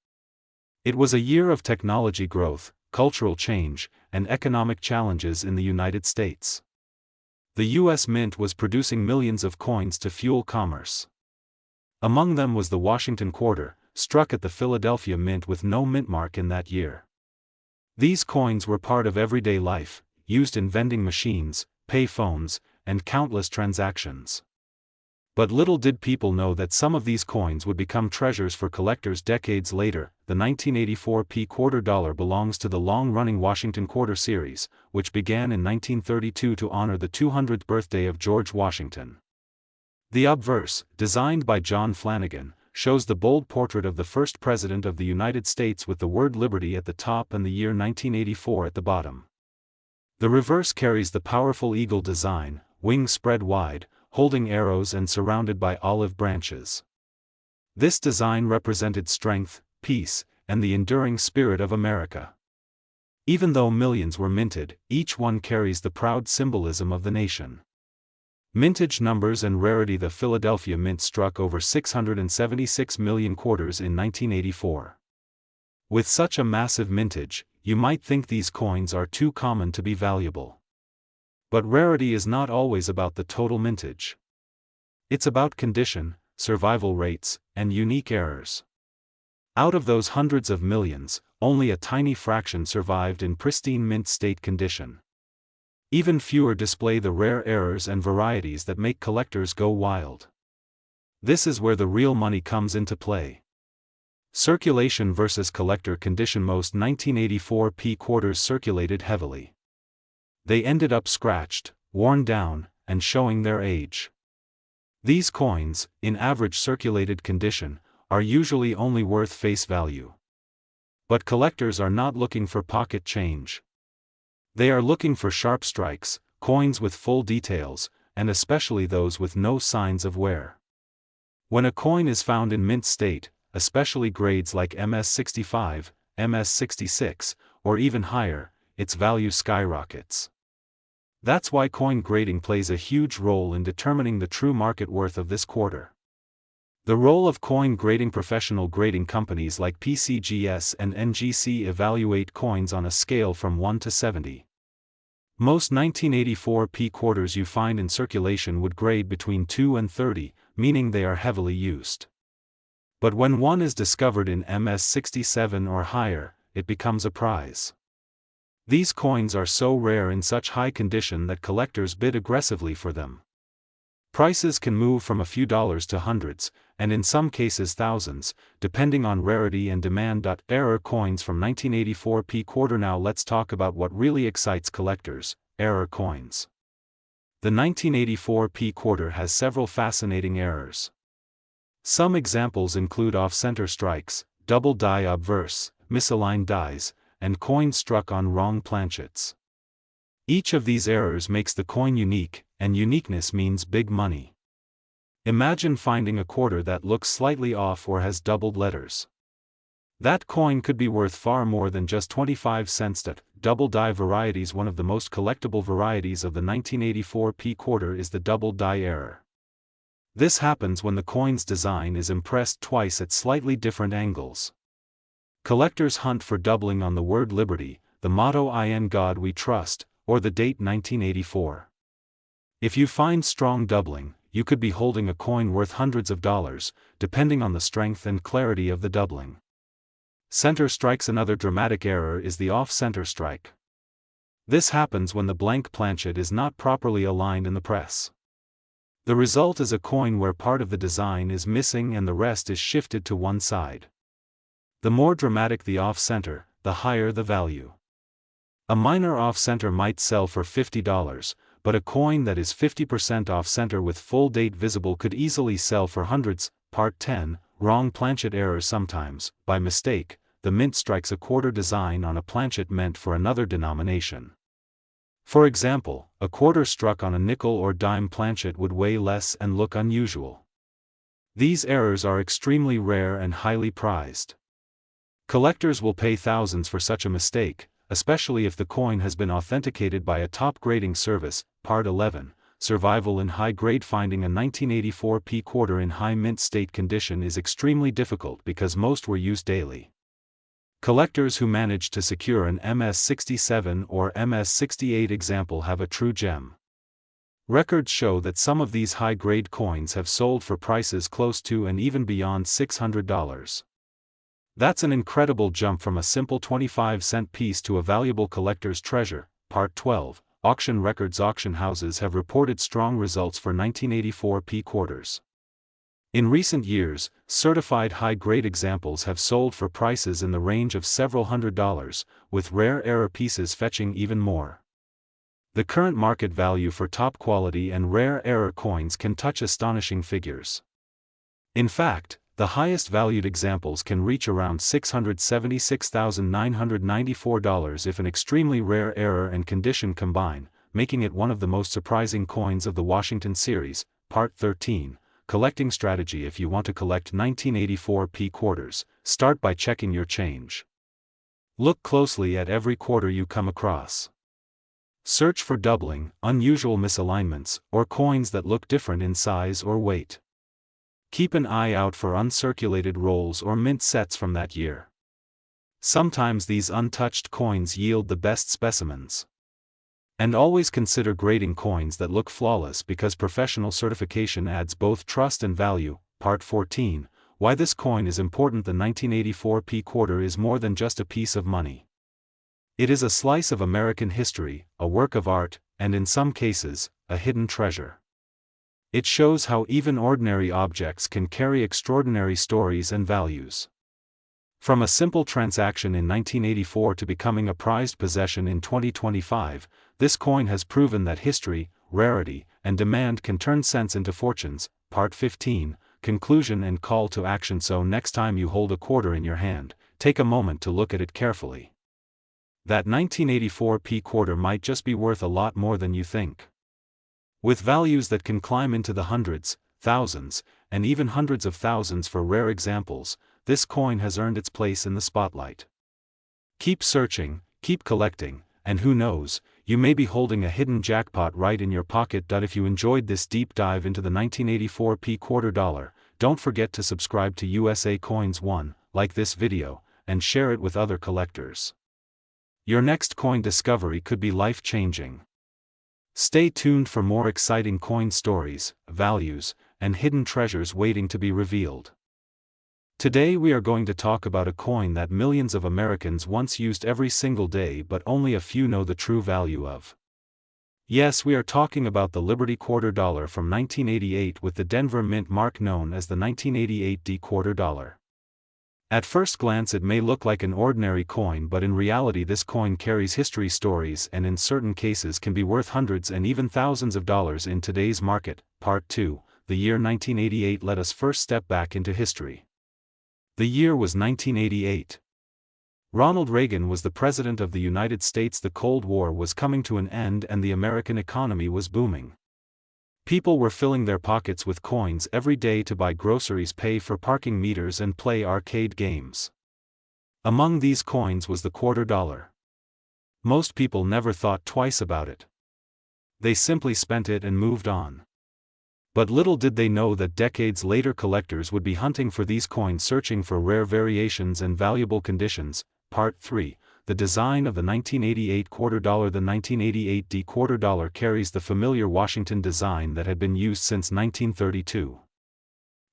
It was a year of technology growth, cultural change, and economic challenges in the United States. The U.S. Mint was producing millions of coins to fuel commerce. Among them was the Washington quarter, struck at the Philadelphia Mint with no mint mark in that year. These coins were part of everyday life, used in vending machines, pay phones, and countless transactions. But little did people know that some of these coins would become treasures for collectors decades later. The 1984 quarter dollar belongs to the long-running Washington quarter series, which began in 1932 to honor the 200th birthday of George Washington. The obverse, designed by John Flanagan, shows the bold portrait of the first president of the United States with the word Liberty at the top and the year 1984 at the bottom. The reverse carries the powerful eagle design, wings spread wide, holding arrows and surrounded by olive branches. This design represented strength, peace, and the enduring spirit of America. Even though millions were minted, each one carries the proud symbolism of the nation. Mintage numbers and rarity. The Philadelphia Mint struck over 676 million quarters in 1984. With such a massive mintage, you might think these coins are too common to be valuable. But rarity is not always about the total mintage. It's about condition, survival rates, and unique errors. Out of those hundreds of millions, only a tiny fraction survived in pristine mint state condition. Even fewer display the rare errors and varieties that make collectors go wild. This is where the real money comes into play. Circulation versus collector condition. Most 1984 quarters circulated heavily. They ended up scratched, worn down, and showing their age. These coins, in average circulated condition, are usually only worth face value. But collectors are not looking for pocket change. They are looking for sharp strikes, coins with full details, and especially those with no signs of wear. When a coin is found in mint state, especially grades like MS65, MS66, or even higher, its value skyrockets. That's why coin grading plays a huge role in determining the true market worth of this quarter. The role of coin grading. Professional grading companies like PCGS and NGC evaluate coins on a scale from 1 to 70. Most 1984 quarters you find in circulation would grade between 2 and 30, meaning they are heavily used. But when one is discovered in MS67 or higher, it becomes a prize. These coins are so rare in such high condition that collectors bid aggressively for them. Prices can move from a few dollars to hundreds, and in some cases thousands, depending on rarity and demand. Error coins from 1984 quarter. Now let's talk about what really excites collectors: error coins. The 1984 quarter has several fascinating errors. Some examples include off-center strikes, double die obverse, misaligned dies, and coins struck on wrong planchets. Each of these errors makes the coin unique, and uniqueness means big money. Imagine finding a quarter that looks slightly off or has doubled letters. That coin could be worth far more than just 25 cents. Double die varieties. One of the most collectible varieties of the 1984 quarter is the double die error. This happens when the coin's design is impressed twice at slightly different angles. Collectors hunt for doubling on the word Liberty, the motto "In God We Trust," or the date 1984. If you find strong doubling, you could be holding a coin worth hundreds of dollars, depending on the strength and clarity of the doubling. Center strikes. Another dramatic error is the off-center strike. This happens when the blank planchet is not properly aligned in the press. The result is a coin where part of the design is missing and the rest is shifted to one side. The more dramatic the off-center, the higher the value. A minor off-center might sell for $50, but a coin that is 50% off-center with full date visible could easily sell for hundreds. Part 10, Wrong planchet error. Sometimes, by mistake, the mint strikes a quarter design on a planchet meant for another denomination. For example, a quarter struck on a nickel or dime planchet would weigh less and look unusual. These errors are extremely rare and highly prized. Collectors will pay thousands for such a mistake, especially if the coin has been authenticated by a top grading service. Part 11, Survival in high grade. Finding a 1984 P quarter in high mint state condition is extremely difficult because most were used daily. Collectors who manage to secure an MS-67 or MS-68 example have a true gem. Records show that some of these high-grade coins have sold for prices close to and even beyond $600. That's an incredible jump from a simple 25-cent piece to a valuable collector's treasure. Part 12, Auction records. Auction houses have reported strong results for 1984 P quarters. In recent years, certified high-grade examples have sold for prices in the range of several $100s, with rare error pieces fetching even more. The current market value for top-quality and rare error coins can touch astonishing figures. In fact, the highest valued examples can reach around $676,994 if an extremely rare error and condition combine, making it one of the most surprising coins of the Washington series. Part 13, Collecting strategy. If you want to collect 1984 P quarters, start by checking your change. Look closely at every quarter you come across. Search for doubling, unusual misalignments, or coins that look different in size or weight. Keep an eye out for uncirculated rolls or mint sets from that year. Sometimes these untouched coins yield the best specimens. And always consider grading coins that look flawless because professional certification adds both trust and value. Part 14, Why this coin is important. The 1984 P quarter is more than just a piece of money. It is a slice of American history, a work of art, and in some cases, a hidden treasure. It shows how even ordinary objects can carry extraordinary stories and values. From a simple transaction in 1984 to becoming a prized possession in 2025, this coin has proven that history, rarity, and demand can turn cents into fortunes. Part 15, Conclusion and call to action. So next time you hold a quarter in your hand, take a moment to look at it carefully. That 1984 P quarter might just be worth a lot more than you think. With values that can climb into the hundreds, thousands, and even hundreds of thousands for rare examples, this coin has earned its place in the spotlight. Keep searching, keep collecting, and who knows, you may be holding a hidden jackpot right in your pocket. If you enjoyed this deep dive into the 1984 P quarter dollar, don't forget to subscribe to USA Coins 1, like this video, and share it with other collectors. Your next coin discovery could be life-changing. Stay tuned for more exciting coin stories, values, and hidden treasures waiting to be revealed. Today we are going to talk about a coin that millions of Americans once used every single day but only a few know the true value of. Yes, we are talking about the Liberty quarter dollar from 1988 with the Denver Mint mark known as the 1988 D quarter dollar. At first glance it may look like an ordinary coin, but in reality this coin carries history stories and in certain cases can be worth hundreds and even thousands of dollars in today's market. Part 2, the year 1988. Let us first step back into history. The year was 1988. Ronald Reagan was the President of the United States. The Cold War was coming to an end and the American economy was booming. People were filling their pockets with coins every day to buy groceries, pay for parking meters, and play arcade games. Among these coins was the quarter dollar. Most people never thought twice about it. They simply spent it and moved on. But little did they know that decades later collectors would be hunting for these coins, searching for rare variations and valuable conditions. Part 3, the design of the 1988 quarter dollar. The 1988 D quarter dollar carries the familiar Washington design that had been used since 1932.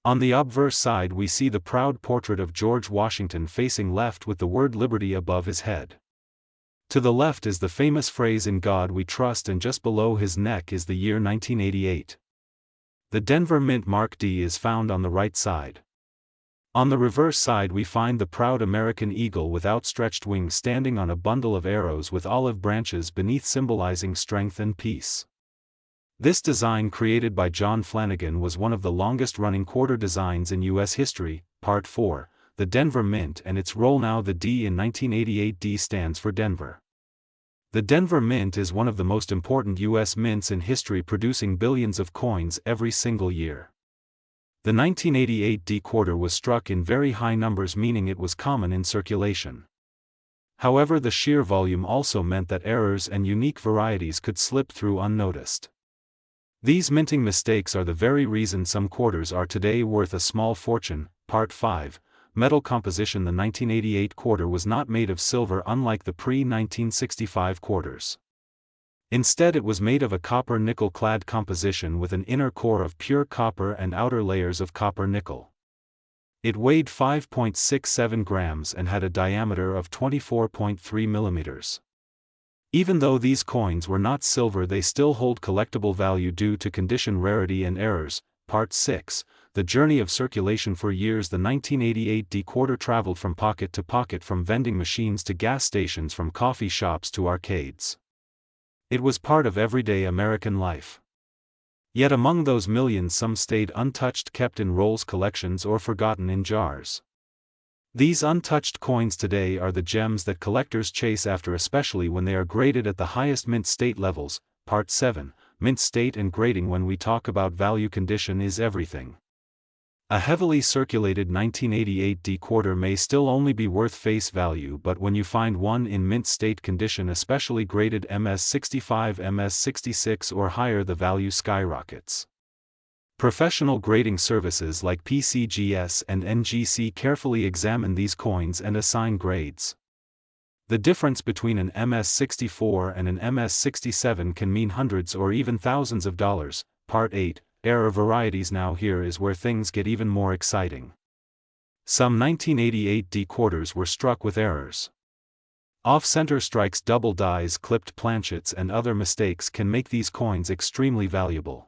On the obverse side we see the proud portrait of George Washington facing left with the word liberty above his head. To the left is the famous phrase "In God We Trust," and just below his neck is the year 1988. The Denver Mint Mark D is found on the right side. On the reverse side we find the proud American eagle with outstretched wings standing on a bundle of arrows with olive branches beneath, symbolizing strength and peace. This design, created by John Flanagan, was one of the longest-running quarter designs in U.S. history. Part 4, the Denver Mint and its role now. The D in 1988 D stands for Denver. The Denver Mint is one of the most important U.S. mints in history, producing billions of coins every single year. The 1988 D quarter was struck in very high numbers, meaning it was common in circulation. However, the sheer volume also meant that errors and unique varieties could slip through unnoticed. These minting mistakes are the very reason some quarters are today worth a small fortune. Part 5, metal composition. The 1988 quarter was not made of silver, unlike the pre-1965 quarters. Instead, it was made of a copper-nickel clad composition with an inner core of pure copper and outer layers of copper-nickel. It weighed 5.67 grams and had a diameter of 24.3 millimeters. Even though these coins were not silver, they still hold collectible value due to condition, rarity and errors. Part 6, the journey of circulation. For years the 1988 D quarter traveled from pocket to pocket, from vending machines to gas stations, from coffee shops to arcades. It was part of everyday American life. Yet among those millions some stayed untouched, kept in rolls, collections, or forgotten in jars. These untouched coins today are the gems that collectors chase after, especially when they are graded at the highest mint state levels. Part 7, mint state and grading. When we talk about value, condition is everything. A heavily circulated 1988 D quarter may still only be worth face value, but when you find one in mint state condition, especially graded MS65, MS66 or higher, the value skyrockets. Professional grading services like PCGS and NGC carefully examine these coins and assign grades. The difference between an MS64 and an MS67 can mean hundreds or even thousands of dollars. Part 8, error varieties. Now here is where things get even more exciting. Some 1988 D quarters were struck with errors. Off-center strikes, double dies, clipped planchets and other mistakes can make these coins extremely valuable.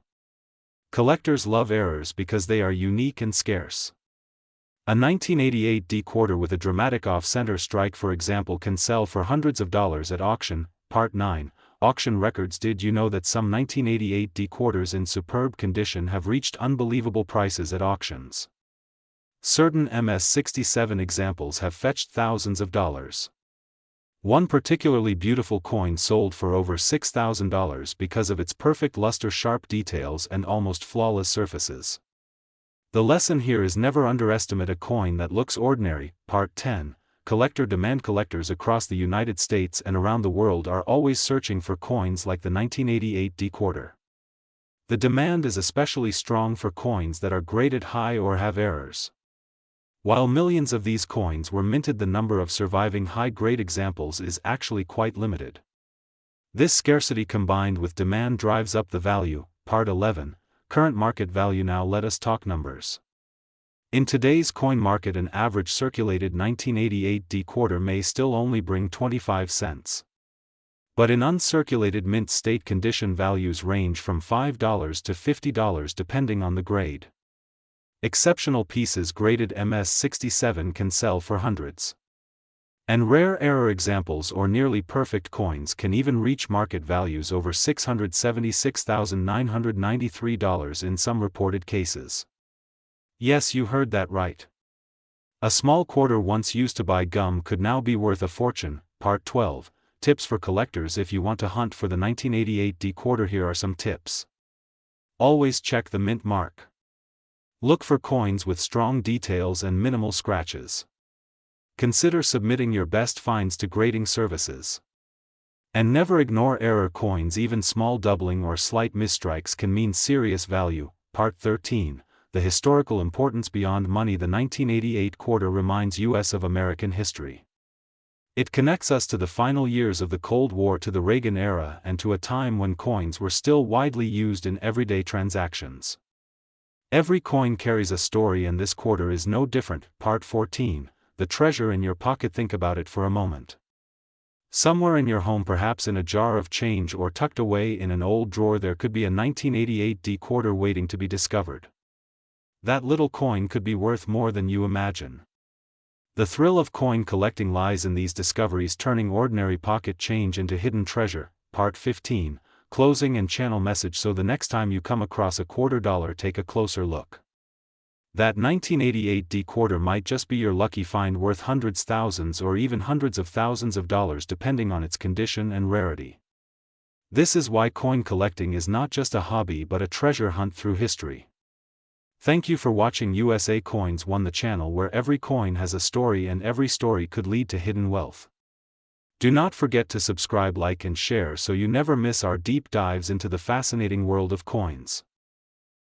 Collectors love errors because they are unique and scarce. A 1988 D quarter with a dramatic off-center strike, for example, can sell for hundreds of dollars at auction. Part 9, auction records. Did you know that some 1988 D quarters in superb condition have reached unbelievable prices at auctions? Certain MS67 examples have fetched thousands of dollars. One particularly beautiful coin sold for over $6,000 because of its perfect luster, sharp details and almost flawless surfaces. The lesson here is never underestimate a coin that looks ordinary. Part 10, collector demand. Collectors across the United States and around the world are always searching for coins like the 1988 D quarter. The demand is especially strong for coins that are graded high or have errors. While millions of these coins were minted, the number of surviving high-grade examples is actually quite limited. This scarcity combined with demand drives up the value. Part 11, current market value. Now let us talk numbers. In today's coin market, an average circulated 1988 D quarter may still only bring 25 cents. But in uncirculated mint state condition, values range from $5 to $50 depending on the grade. Exceptional pieces graded MS67 can sell for hundreds. And rare error examples or nearly perfect coins can even reach market values over $676,993 in some reported cases. Yes, you heard that right. A small quarter once used to buy gum could now be worth a fortune. Part 12, tips for collectors. If you want to hunt for the 1988 D quarter, here are some tips. Always check the mint mark. Look for coins with strong details and minimal scratches. Consider submitting your best finds to grading services. And never ignore error coins. Even small doubling or slight misstrikes can mean serious value. Part 13, the historical importance beyond money. The 1988 quarter reminds us of American history. It connects us to the final years of the Cold War, to the Reagan era, and to a time when coins were still widely used in everyday transactions. Every coin carries a story, and this quarter is no different. Part 14, The Treasure in Your Pocket. Think about it for a moment. Somewhere in your home, perhaps in a jar of change or tucked away in an old drawer, there could be a 1988 D quarter waiting to be discovered. That little coin could be worth more than you imagine. The thrill of coin collecting lies in these discoveries, turning ordinary pocket change into hidden treasure. Part 15, Closing and Channel Message. So the next time you come across a $quarter, take a closer look. That 1988 D quarter might just be your lucky find, worth hundreds, thousands, or even hundreds of thousands of dollars, depending on its condition and rarity. This is why coin collecting is not just a hobby but a treasure hunt through history. Thank you for watching. USA Coins One, the channel where every coin has a story and every story could lead to hidden wealth. Do not forget to subscribe, like, and share so you never miss our deep dives into the fascinating world of coins.